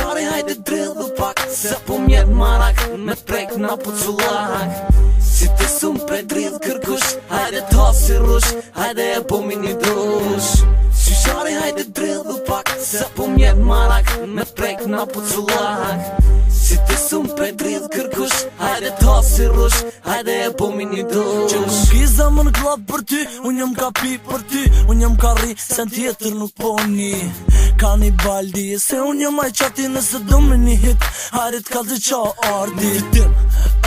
Shari hajde drillu pak, se po mjet marak, me prek na pucullak. Si ti sum pe drill kërkush, hajde ta si rush, hajde e po mi një dush. Shari hajde drillu pak, se po mjet marak, me prek na pucullak. Si ti sum pe drill kërkush, hajde ta si rush, hajde e po mi një dush. Që unë kiza më në klap për ty, unë jam ka pi për ty, unë jam ka ri, sen tjetër nuk po një. Ka një baldi, se unë jam aj qati nëse do me një hit, hajrit ka të qa ardi. Tim,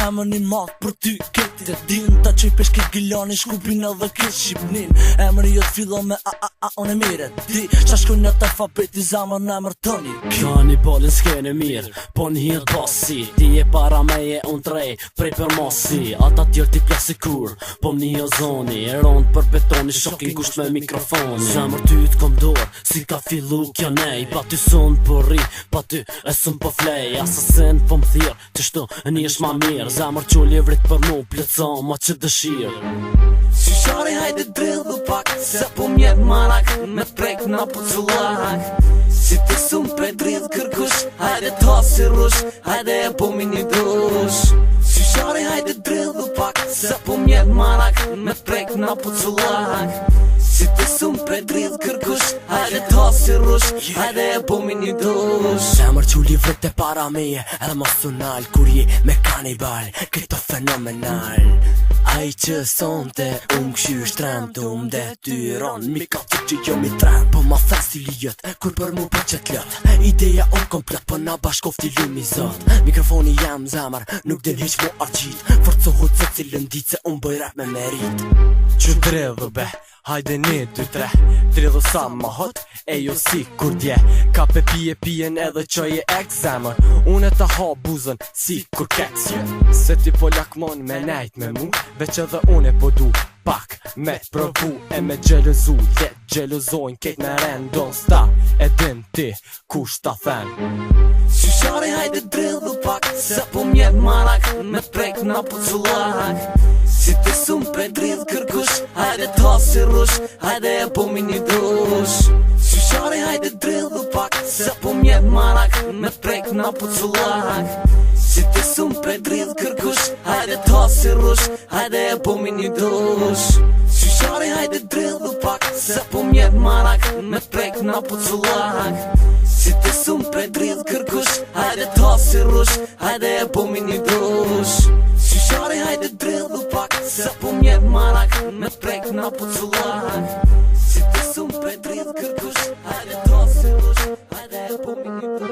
emër një mak për ty, këtë din, ta qoj pesh këtë gilani, shkupin edhe këtë shqipnin. Emër jo t'fillo me a, unë e mire, di, qa shkoj në t'alfabeti zamër në emër të një. Ka një balin s'kene mirë, po një hirë basi, ti e para meje, unë trej, prej për mosi. Ata tjerë ti plasikur, po një o zoni, e rond për betoni, shokin kusht me mikrofoni. Zemër ty t'kom dorë, si ka fillu kjo nej, pa ty sun po ri, pa ty e sun po flej. Asasin po m'thirë, që shtu e një është ma mirë, zemër qulli vrit për mu, plëco ma që dëshirë. Shari hajde drillu pak, se po mjet marak, me prek na pucullak. Si ti sum pe drill kërkush, hajde ta si rush, hajde e po mi një dush. Shari hajde drillu pak, se po mjet marak, me prek na pucullak. Si ti sum pe drill kërkush, hajde ta si rush, hajde e po mi një dush. Zemër qulli vrit e para meje, emocional, kur je me kanibal, këto fenomenal. Ai që sonte, këshy shtremt, detyron, mi ka të që jo mi trem. Po ma festi lijet, kur për mu për qët lët, ideja komplet, po na bashkofti lumi zot. Mikrofoni jam zemër, nuk din hiq mu argjit, forcohut se cilën dit se bëj rap me merit. Që dredhu be, hajde 1, 2, 3, dredhu sa ma hot, e jo si kur dje. Ka pe pijen edhe qoj e ek zemër, unë e ta ha buzën si kur keks. Se ti po lakmon me nejt me mu, veç edhe unë e po du pak me t'provu e me gjelëzu. Jet gjelëzojnë kejt me ren, don't stop, e din ti kush ta then. Shari hajde drillu pak, se po mjet marak, me prek na pucullak. Si ti sum pe drill kërkush, hajde ta si rush, hajde e po mi një dush. Shari hajde drillu pak, se po mjet marak, me prek na pucullak. Si ti sum pe drill kërkush, hajde ta si rush, hajde e po mi një dush. Shari hajde drillu pak, se po mjet marak, me prek na pucullak. Si ti sum pe drill kërkush, hajde ta si rush, hajde e po mi një dush. Shari hajde drillu pak, se po mjet marak, me prek na pucullak. Si ti sum pe drill kërkush, hajde ta si rush, hajde e po mi një dush.